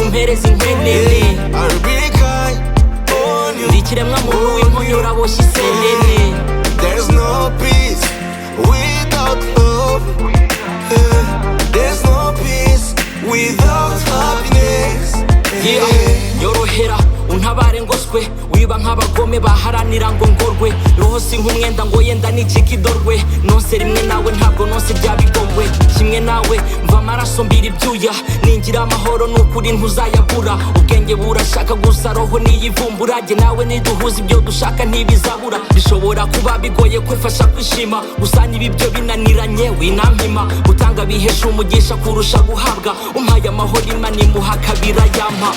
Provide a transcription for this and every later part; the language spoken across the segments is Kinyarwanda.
mpereza inkenene ndikiremwa muntu w'imponyora boshye isenene. There's no peace without love. There's no peace without happiness. Nyorohera untabare ngoswe wiba nk'abagome baharanira ngo ngorwe roho si nk'umwenda ngo yenda n'ikikidorwe nonse rimwe nawe ntabwo nonse byabigomwe kimwe nawe mva amaraso mbira ibyuya ningira amahoro n'ukuri ntuzayabura ubwenge burashaka gusa roho niyivumbura jye nawe niduhuza ibyo dushaka ntibizabura bishobora kuba bigoye kwifasha kwishima gusa n'ibibyo binaniranye winampima gutanga bihesha umugisha kurusha guhabwa umpaye amahoro Imana imuha kabira yampa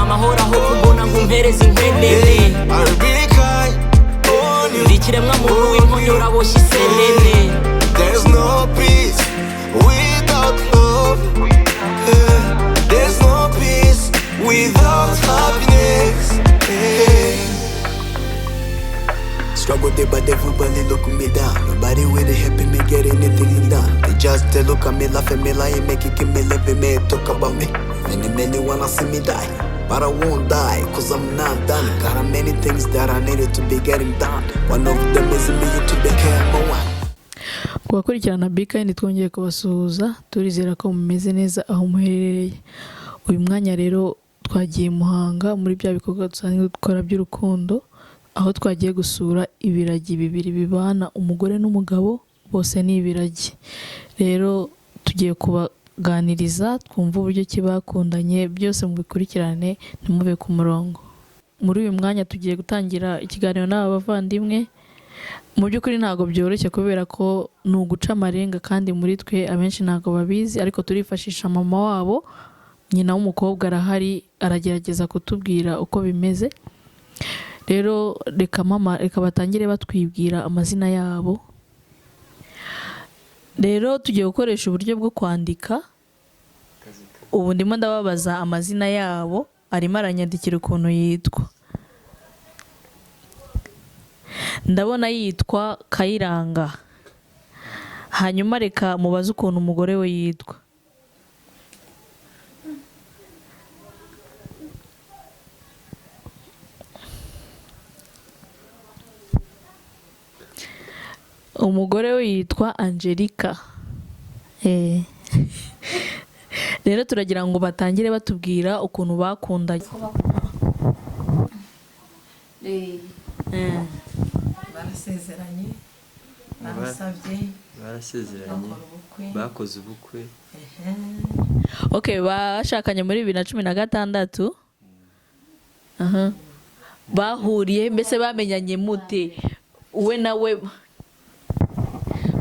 amahoro aho kubona ngo umpereze inkenene ndikiremwa muntu w'imponyora boshye isenene. There's no peace without love. There's no peace without happiness. Struggle day but everybody look me down. Nobody really helping me get anything done. They just look at me, laugh at me, lie, make it, keep me living, me talk about me. Many wanna see me die, but I won't die, cause I'm not done. Got many things that I needed to be getting done. One of them is me to become one. Kubakurikirana bknd twongeye kubasuhuza turizera ko mumeze neza aho muherereye. Uyu mwanya rero twagiye Muhanga muri bya bikorwa dusanzwe dukora by'urukundo, aho twagiye gusura ibiragi bibiri bibana umugore n'umugabo bose ni ibiragi. Rero tugiye kubaganiriza twumva uburyo kibakundanye byose mubikurikirane ntimube ku murongo. Muri uyu mwanya tugiye gutangira ikiganiro n'aba bavandimwe. Mu by'ukuri ntago byoroshye kubera ko ni uguca amarenga kandi muri twe abenshi ntago babizi, ariko turifashisha mama wabo, nyina w'umukobwa arahari aragerageza kutubwira uko bimeze. Rero reka batangire batwibwira amazina yabo. Rero tugiye gukoresha uburyo bwo kwandika. Ubu ndimo ndababaza amazina yabo, arimo aranyandikira ukuntu yitwa. Ndabona yitwa Kayiranga. Hanyuma reka mubaze ukuntu umugore we yitwa. Umugore we yitwa Angelica. Rero turagira ngo batangire batubwira ukuntu bakundanye. Barasezeranye, barasezeranye, bakoze ubukwe. Okay, bashakanye muri 2016. Bahuriye mbese bamenyanye mute? Uwe nawe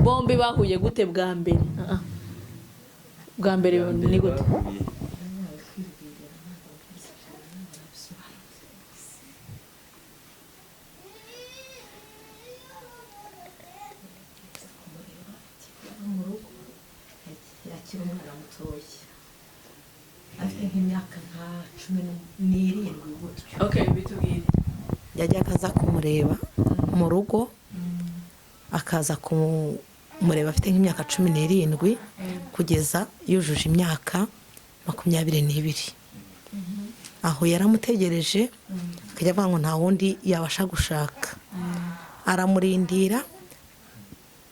bombi bahuye gute bwa mbere? Bwa mbere ni gute? Okay, bitubwire. Yajya akaza kumureba mu rugo, akaza kumureba afite nk'imyaka 17 kugeza yujuje imyaka 22. Aho yaramutegereje akajya avuga ngo nta wundi yabasha gushaka. Aramurindira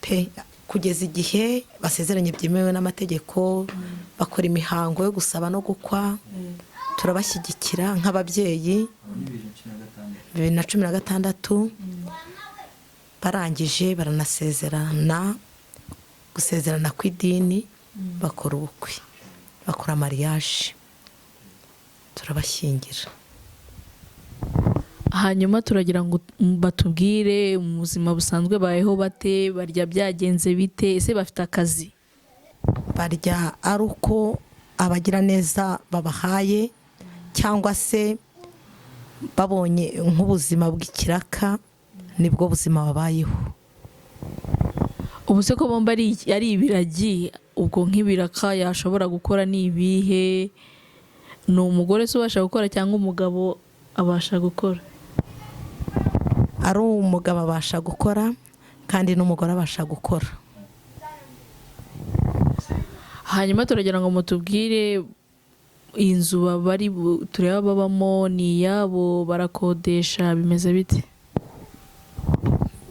pe kugeza igihe basezeranye byemewe n'amategeko, bakora imihango yo gusaba no gukwa. Turabashyigikira nk'ababyeyi. 2016 barangije baranasezerana, gusezerana kw'idini, bakora ubukwe, bakora mariage, turabashyingira. Hanyuma turagira ngo batubwire mu buzima busanzwe bayeho bate, barya byagenze bite, ese bafite akazi? barya ari uko abagira neza babahaye cyangwa se babonye nk'ubuzima bw'ikiraka nibwo buzima babayeho. ubu se ko bomba ari ibiragi, ubwo nk'ibiraka yashobora gukora ni ibihe? Ni umugore se ubasha gukora cyangwa umugabo abasha gukora? Ari umugabo abasha gukora kandi n'umugore abasha gukora. Hanyuma turagira ngo mutubwire inzu bari tureba babamo ni iyabo, barakodesha, bimeze bite?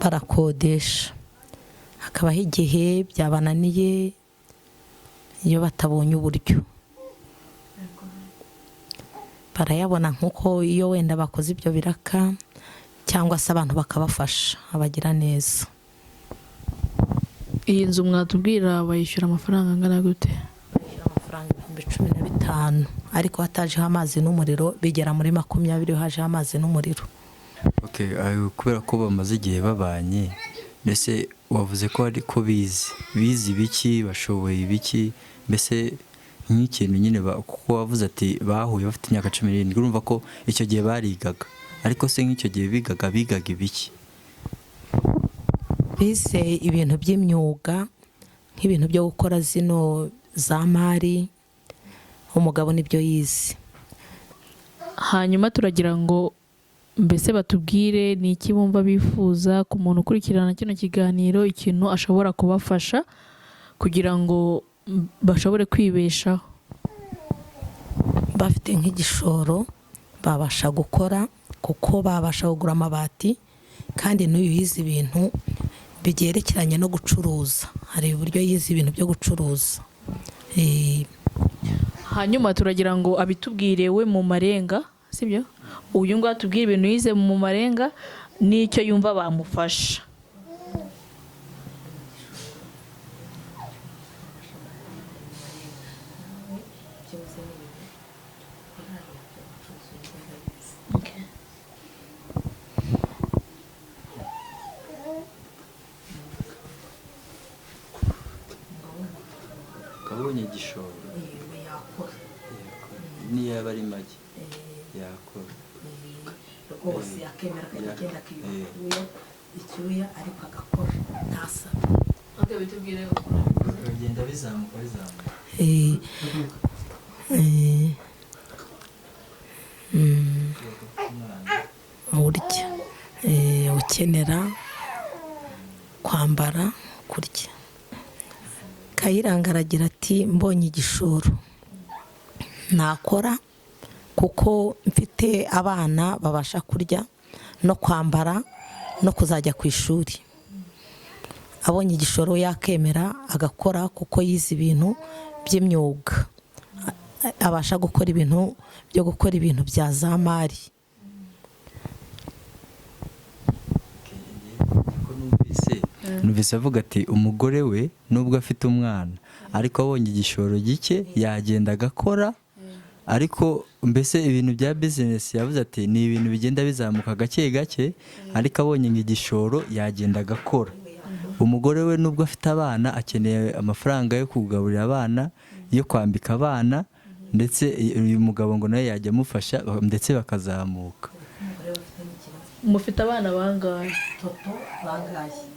Barakodesha, hakabaho igihe byabananiye iyo batabonye uburyo barayabona, nk'uko iyo wenda bakoze ibyo biraka cyangwa se abantu bakabafasha abagira neza. Iyi nzu mwatubwira bayishyura amafaranga angana gute? Bayishyura amafaranga 15,000, ariko hatajeho amazi n'umuriro bigera muri 20 hajeho amazi n'umuriro. Okay, kubera ko bamaze igihe babanye, mbese wavuze ko ariko bizi ibiki, bashoboye ibiki, mbese nk'ikintu nyine kuko wavuze ati bahuye bafite imyaka 17, urumva ko icyo gihe barigaga, ariko se nk'icyo gihe bigaga ibiki? Bize ibintu by'imyuga, nk'ibintu byo gukora zino za mari, umugabo nibyo yize. Hanyuma turagira ngo mbese batubwire ni iki bumva bifuza ku muntu ukurikirana kino kiganiro, ikintu ashobora kubafasha kugira ngo bashobore kwibeshaho. Bafite nk'igishoro babasha gukora, kuko babasha kugura amabati, kandi n'uyu yize ibintu bigerekeranye no gucuruza, hari uburyo yize ibintu byo gucuruza. Hanyuma turagira ngo abitubwire we mu marenga, sibyo? Uyu ngo atubwire ibintu yize mu marenga n'icyo yumva bamufasha. Kabonye igishoro niyo yaba ari make yakora rwose, yakemera akagenda akiyuya icyuya ariko agakora ntasaba. Bitubwire bagenda bizamuka urya ukenera kwambara, kurya. Kayiranga aragira ati mbonye igishoro nakora, kuko mfite abana babasha kurya no kwambara no kuzajya ku ishuri. Abonye igishoro yakemera agakora, kuko yize ibintu by'imyuga, abasha gukora ibintu byo gukora ibintu bya za mari. Numvise avuga ati umugore we nubwo afite umwana ariko abonye igishoro gike yagenda agakora, ariko mbese ibintu bya business yavuze ati ni ibintu bigenda bizamuka gake gake, ariko abonye igishoro yagenda agakora. Umugore we nubwo afite abana akeneye amafaranga yo kugaburira abana, yo kwambika abana, ndetse uyu mugabo ngo nawe yajya amufasha ndetse bakazamuka. Mufite abana bangahe? Toto bangahe?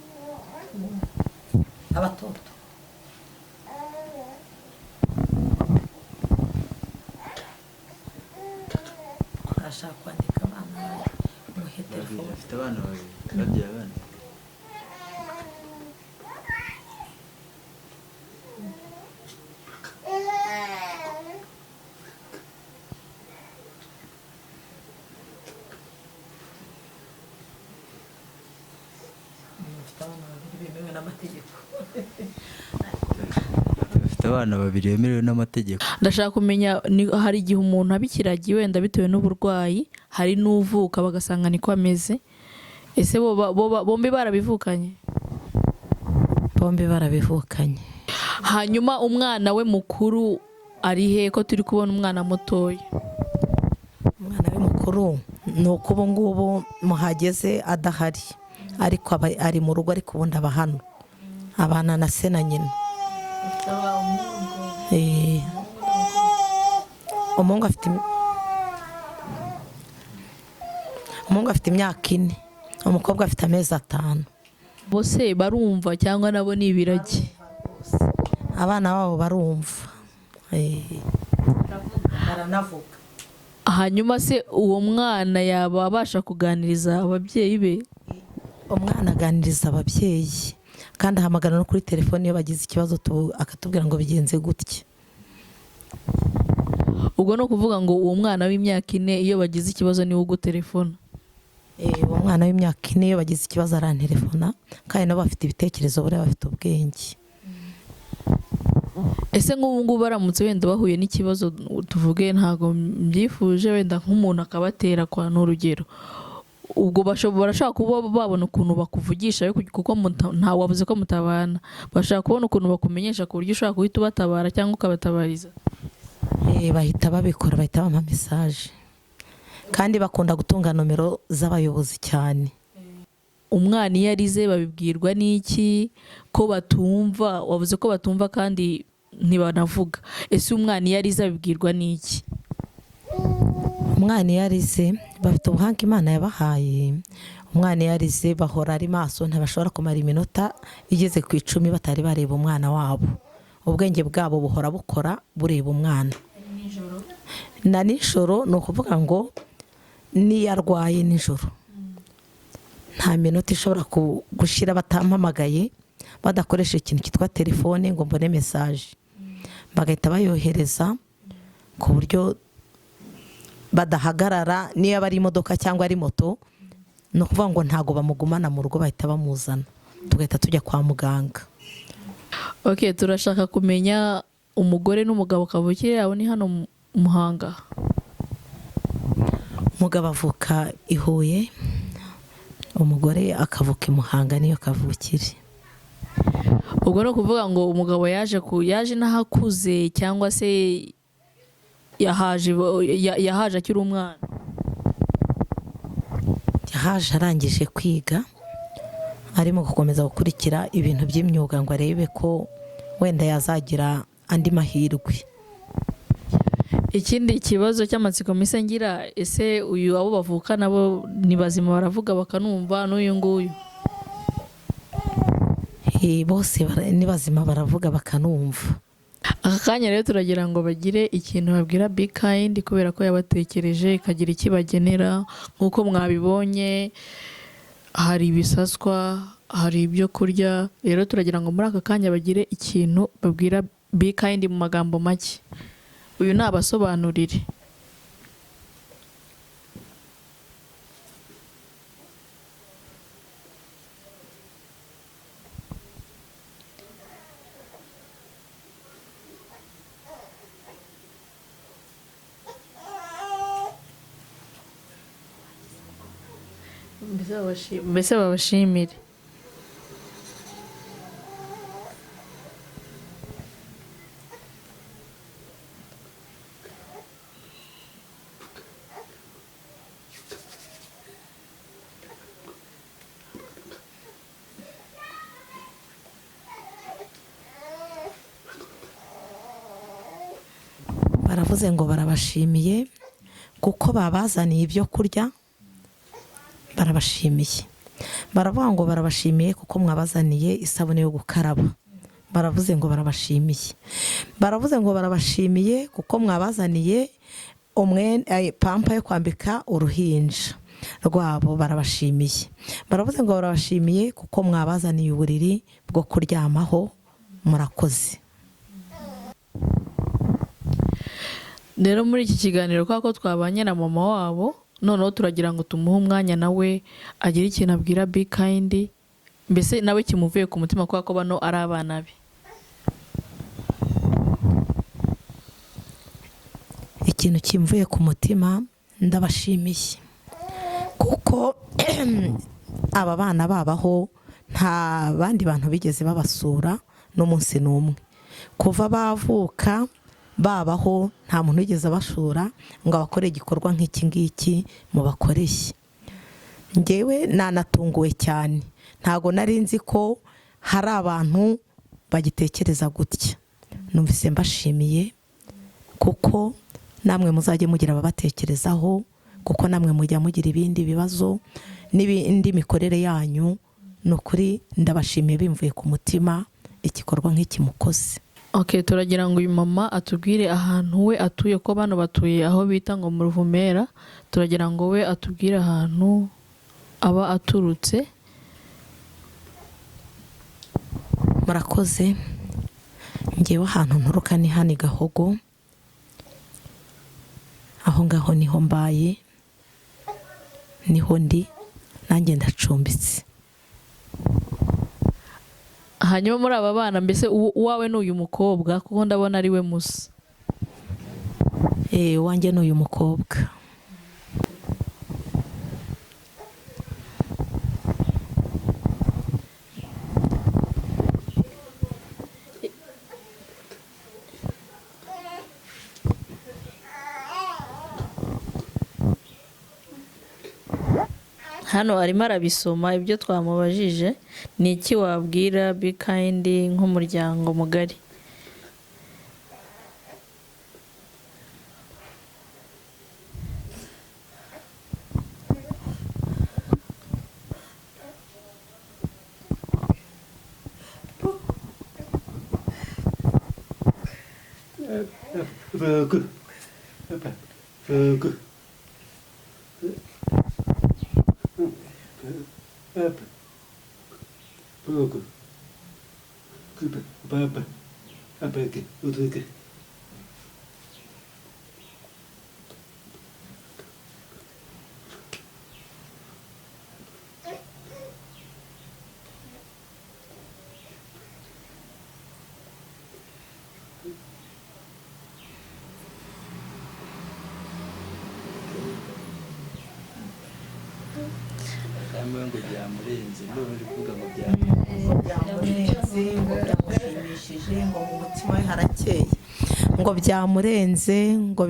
Abatoto ashaka kwandika abana muhe telefone. Afite abana babiri, babyaye abana. Afite abana babiri bemerewe n'amategeko. Ndashaka kumenya, hari igihe umuntu abikiragiye wenda bitewe n'uburwayi, hari n'uvuka bagasanga niko ameze. Ese bombi barabivukanye? Bombi barabivukanye. Hanyuma umwana we mukuru ari he, ko turi kubona umwana mutoya? Umwana we mukuru ni uko ubu ngubu muhageze adahari, ariko ari mu rugo, ariko ubundi aba hano abana na se na nyina. umuhungu afite imyaka 4, umukobwa afite amezi 5. bose barumva cyangwa nabo ni ibiragi? Abana babo barumva, baranavuga. Hanyuma se uwo mwana yaba abasha kuganiriza ababyeyi be? Umwana aganiriza ababyeyi kandi ahamagara no kuri telefone iyo bagize ikibazo akatubwira ngo bigenze gutya. Ubwo no kuvuga ngo uwo mwana w'imyaka 4 iyo bagize ikibazo ni ugo telefone? Uwo mwana w'imyaka 4 iyo bagize ikibazo arantelefona kandi nabo bafite ibitekerezo, bari bafite ubwenge. Ese nk'ubu ngubu baramutse wenda bahuye n'ikibazo, tuvuge ntago mbyifuje, wenda nk'umuntu akabatera kwa n'urugero, ubwo barashaka kuba babona ukuntu bakuvugisha kuko nta wabuze ko mutabana, bashaka kubona ukuntu bakumenyesha ku buryo ushaka guhita ubatabara cyangwa ukabatabariza? Bahita babikora, bahita bampa message kandi bakunda gutunga nomero z'abayobozi cyane. Umwana iyo arize babibwirwa n'iki ko batumva? Wavuze ko batumva kandi ntibanavuga. Ese umwana iyo arize babibwirwa n'iki? Umwana iyo arize bafite ubuhanga Imana yabahaye. Umwana iyo arize bahora ari maso, ntabashobora kumara iminota igeze ku 10 batari bareba umwana wabo. Ubwenge bwabo buhora bukora bureba umwana. Na nijoro ni ukuvuga ngo niyo arwaye nijoro nta minota ishobora gushira batampamagaye badakoresha ikintu kitwa telefone ngo mbone message, bagahita bayohereza ku buryo badahagarara. Niyo bari imodoka cyangwa ari moto, no kuvuga ngo ntago bamugumana mu rugo, bahita bamuzana tugahita tujya kwa muganga. Okay, turashaka kumenya umugore n'umugabo kavukire yabo ni hano Muhanga. Umugabo avuka i Huye, umugore akavuka i Muhanga niyo kavukire. Ubwo no kuvuga ngo umugabo yaje nahakuze cyangwa se yahaje akiri umwana? Yahaje arangije kwiga, arimo gukomeza gukurikira ibintu by'imyuga ngo arebe ko wenda yazagira andi mahirwe. Ikindi kibazo cy'amatsiko mise ngira, ese uyu abo bavuka nabo ni bazima baravuga bakanumva n'uyu nguyu? Bose ni bazima baravuga bakanumva. Aka kanya rero turagira ngo bagire ikintu babwira Be Kind kubera ko yabatekereje ikagira ikibagenera. Nk'uko mwabibonye hari ibisaswa, hari ibyo kurya, rero turagira ngo muri aka kanya bagire ikintu babwira Be Kind mu magambo make. Uyu nabasobanurire. Mbese babashimire. Baravuze ngo barabashimiye kuko babazaniye ibyo kurya. Barabashimiye. Baravuga ngo barabashimiye kuko mwabazaniye isabune yo gukaraba. Baravuze ngo barabashimiye. Baravuze ngo barabashimiye kuko mwabazaniye pampa yo kwambika uruhinja rwabo. Barabashimiye. Baravuze ngo barabashimiye kuko mwabazaniye uburiri bwo kuryamaho. Murakoze. Rero muri iki kiganiro ko twabanye na mama wabo, noneho turagira ngo tumuhe umwanya nawe agire ikintu abwira Be Kind, mbese nawe kimuvuye ku mutima ko bano ari abana be. Ikintu kimvuye ku mutima, ndabashimiye kuko aba bana babaho nta bandi bantu bigeze babasura n'umunsi n'umwe. Kuva bavuka babaho nta muntu wigeze abashura ngo abakore igikorwa nk'iki ngiki mu bakoreshye. Ngewe nanatunguwe cyane, ntago nari nzi ko hari abantu bagitekereza gutya. numvise mbashimiye kuko namwe muzajye mugira ababatekerezaho, kuko namwe mujya mugira ibindi bibazo n'ibindi mikorere yanyu. Nukuri ndabashimiye bimvuye ku mutima igikorwa nk'iki mukoze. Okay, turagira ngo uyu mama atubwire ahantu we atuye, ko bano batuye aho bita ngo mu Ruvumera. Turagira ngo we atubwire ahantu aba aturutse. Murakoze. Ngewe ahantu nturuka ni hano i Gahogo, aho ngaho niho mbaye, niho ndi, nanjye ndacumbitse. Hanyuma muri aba bana mbese uwawe ni uyu mukobwa, kuko ndabona ari we musa? Wanjye ni uyu mukobwa. Hano arimo arabisoma ibyo twamubajije. Ni iki wabwira Be Kind nk'umuryango mugari? ngo byamurenze, none uri kuvuga ngo byamurenze, ngo byamushimishije, ngo mu mutima we harakeye, ngo byamurenze, ngo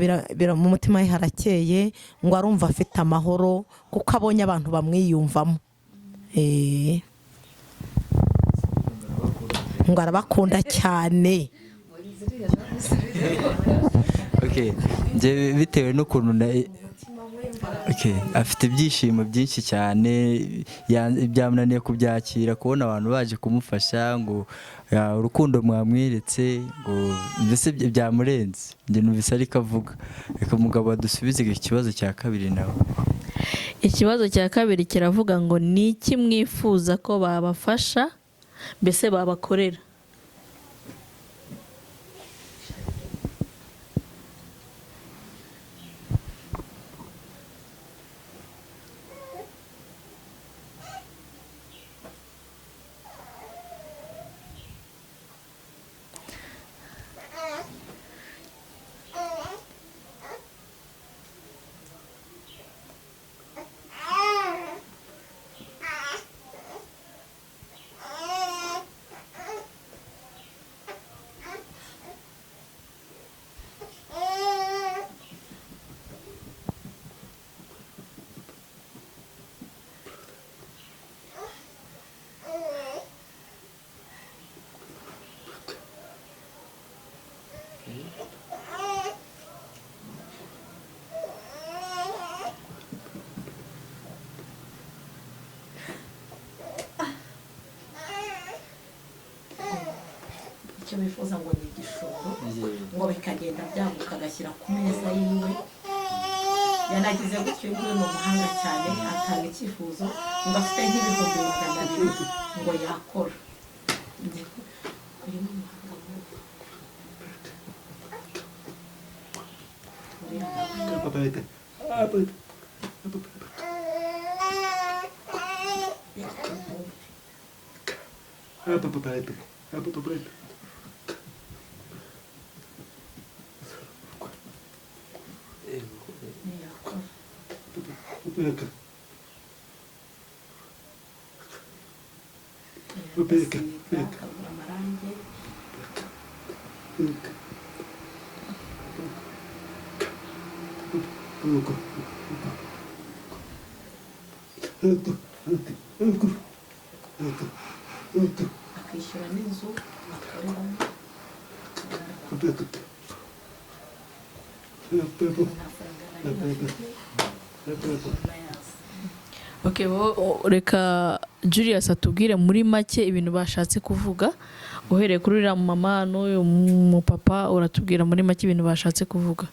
mu mutima we harakeye, ngo arumva afite amahoro kuko abonye abantu bamwiyumvamo. Ngo arabakunda cyane. Okay, nje bitewe n'ukuntu afite ibyishimo byinshi cyane, byamunaniye kubyakira kubona abantu baje kumufasha, ngo urukundo mwamweretse, ngo mbese byamurenze. Njye numvise ariko avuga. Reka umugabo adusubize ikibazo cya kabiri nawe. Ikibazo cya kabiri kiravuga ngo ni iki mwifuza ko babafasha, mbese babakorera? Icyo bifuza ngo ni igishoro, ngo bikagenda byaguka agashyira ku meza yiwe. Yanagize gutyo ngo mu muhanga cyane, atanga icyifuzo ngo afite nk'ibihumbi 200 ngo yakora. Uyu ni umuhanga akishyura n'inzu akoreramo. Okay, reka Julius atubwire muri make ibintu bashatse kuvuga uhereye kuri uriya mama n'uyu mupapa, uratubwira muri make ibintu bashatse kuvuga.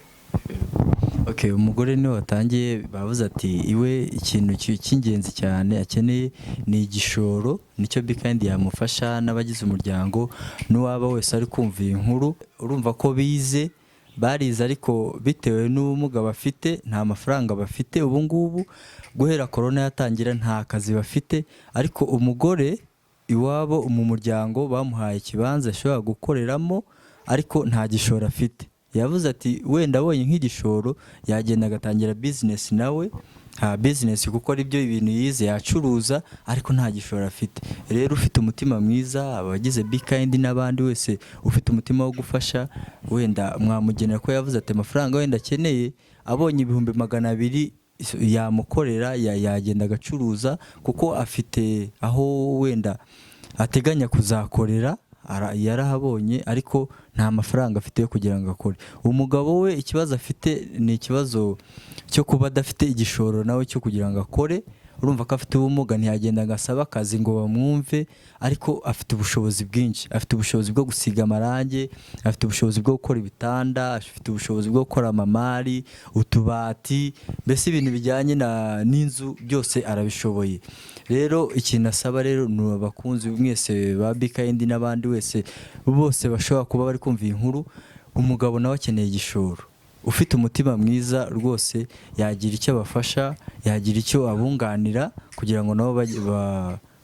Okay, umugore niwe watangiye bavuze ati iwe ikintu cy'ingenzi cyane akeneye ni igishoro, nicyo Bikindi yamufasha n'abagize umuryango n'uwaba wese ari kumva iyi nkuru. Urumva ko barize ariko bitewe n'ubumuga bafite nta mafaranga bafite ubu ngubu, guhera corona yatangira nta kazi bafite, ariko umugore iwabo mu muryango bamuhaye ikibanza ashobora gukoreramo ariko nta gishoro afite. Yavuze ati wenda abonye nk'igishoro yagenda agatangira business nawe, business kuko ari byo ibintu yize yacuruza, ariko nta gishoro afite. Rero ufite umutima mwiza, abagize Bikindi n'abandi wese ufite umutima wo gufasha, wenda mwamugenera ko yavuze ati amafaranga wenda akeneye abonye 200,000 yamukorera, yagenda agacuruza kuko afite aho wenda ateganya kuzakorera, yarahabonye ariko nta mafaranga afite yo kugira ngo akore. Umugabo we ikibazo afite ni ikibazo cyo kuba adafite igishoro nawe cyo kugira ngo akore. Urumva ko afite ubumuga, ntiyagenda agasaba akazi ngo bamwumve, ariko afite ubushobozi bwinshi, afite ubushobozi bwo gusiga amarange, afite ubushobozi bwo gukora ibitanda, afite ubushobozi bwo gukora amamari, utubati, mbese ibintu bijyanye n'inzu byose arabishoboye. Rero ikintu asaba rero ni abakunzi mwese ba Bikindi n'abandi wese bose bashobora kuba bari kumva iyi nkuru, umugabo nawe akeneye igishoro. Ufite umutima mwiza rwose yagira icyo abafasha, yagira icyo abunganira kugira ngo nabo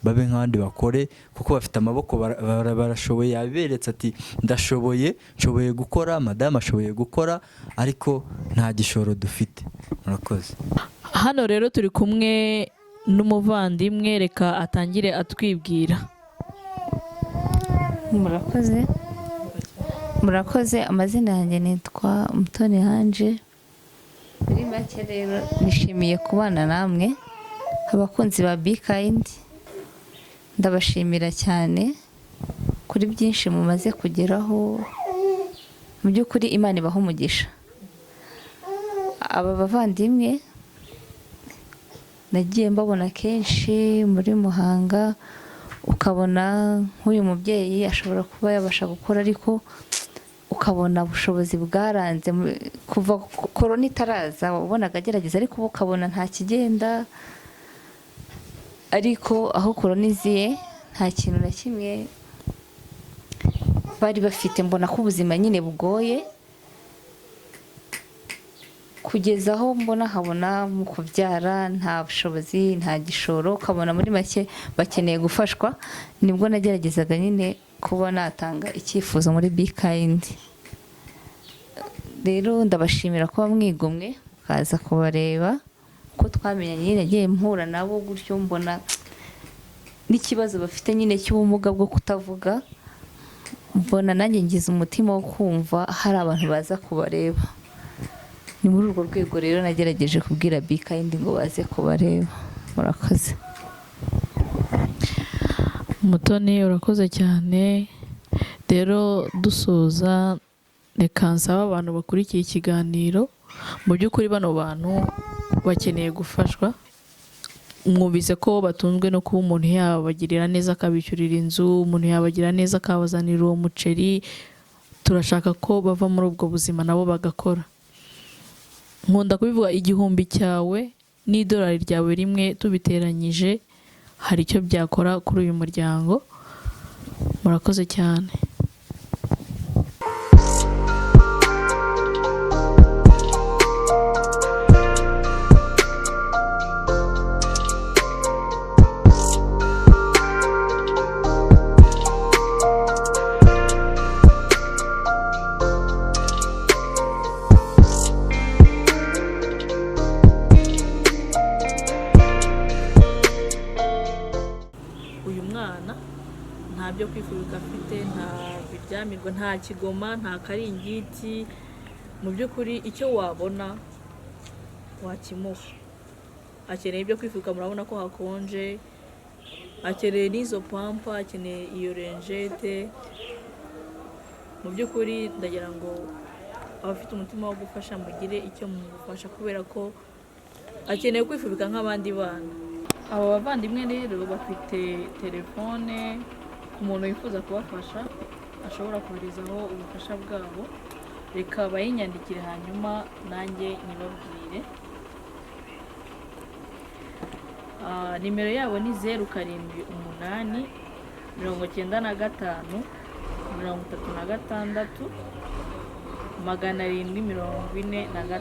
babe nk'abandi bakore, kuko bafite amaboko, barashoboye. Yaberetse ati ndashoboye, nshoboye gukora, madame ashoboye gukora, ariko nta gishoro dufite. Murakoze. Hano rero turi kumwe n'umuvandimwe, reka atangire atwibwira. Murakoze, amazina yanjye nitwa Mutoni Hanje. Muri make rero nishimiye kubana namwe abakunzi ba Bikindi. Ndabashimira cyane kuri byinshi mumaze kugeraho, mu by'ukuri Imana ibaha umugisha. Aba bavandimwe nagiye mbabona kenshi muri Muhanga, ukabona nk'uyu mubyeyi ashobora kuba yabasha gukora, ariko ukabona ubushobozi bwaranze kuva corona itaraza, wabonaga agerageza ariko ukabona nta kigenda. Ariko aho corona iziye nta kintu na kimwe bari bafite, mbona ko ubuzima nyine bugoye, kugeza aho mbona habona mu kubyara nta bushobozi, nta gishoro, ukabona muri make bakeneye gufashwa. Nibwo nageragezaga nyine kuba natanga icyifuzo muri Bikindi. Rero ndabashimira kuba mwigomwe mukaza kubareba, ko twamenyanye nyine nagiye mpura nabo gutyo, mbona n'ikibazo bafite nyine cy'ubumuga bwo kutavuga, mbona nanjye ngize umutima wo kumva hari abantu baza kubareba. Ni muri urwo rwego rero nagerageje kubwira Bikindi ngo baze kubareba. Murakoze. Mutoni urakoze cyane. Rero dusoza, reka nsaba abantu bakurikiye ikiganiro, mu by'ukuri bano bantu bakeneye gufashwa. Mwumvise ko batunzwe no kuba umuntu yabagirira neza akabishyurira inzu, umuntu yabagira neza akabazanira uwo muceri. Turashaka ko bava muri ubwo buzima nabo bagakora. Nkunda kubivuga, 1,000 cyawe n'idolari ryawe rimwe tubiteranyije hari icyo byakora kuri uyu muryango. Murakoze cyane. Nta byo kwifubika afite, nta biryamirwa, nta kigoma, nta karingiti. Mu by'ukuri icyo wabona wakimuha. Akeneye ibyo kwifubika, murabona ko hakonje, akeneye n'izo pampa, akeneye iyo renjete. mu by'ukuri ndagira ngo abafite umutima wo gufasha mugire icyo mumufasha, kubera ko akeneye kwifubika nk'abandi bana. Abo bavandimwe rero bafite telefone, umuntu wifuza kubafasha ashobora koherezaho ubufasha bwabo, reka bayinyandikire hanyuma nanjye nibabwire. Nimero yabo ni 078 95 36 745.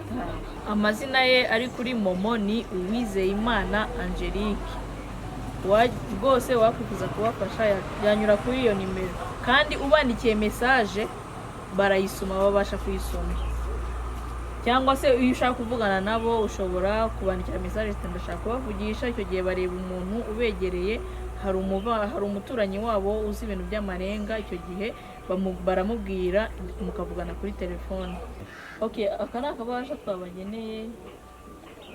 Amazina ye ari kuri momo ni Uwizeyimana Angelique. Rwose wakwifuza kubafasha yanyura kuri iyo nimero, kandi ubandikiye message barayisoma, babasha kuyisoma. Cyangwa se iyo ushaka kuvugana nabo ushobora kubandikira message ndashaka kubavugisha. Icyo gihe bareba umuntu ubegereye, hari umuturanyi wabo uzi ibintu by'amarenga, icyo gihe baramubwira mukavugana kuri telefone. Aka ni akabasha twabageneye,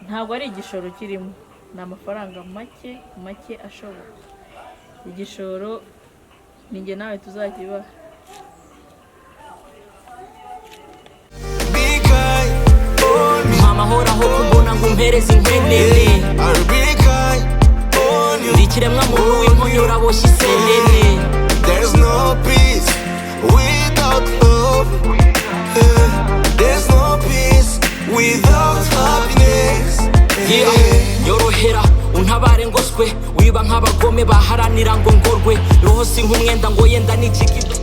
ntabwo ari igishoro kirimo, ni amafaranga make ashoboka. Igishoro ni njye nawe tuzakibaha. mama horaho kubona ngo umpereze inkwenene, ndi ikiremwa muntu w'inkonyora aboshye isenene. There's no peace without love. There's no peace without happiness. Nyorohera untabare ngoswe, wiba nk'abagome baharanira ngo ngorwe, roho si nk'umwenda ngo yenda n'ikikido.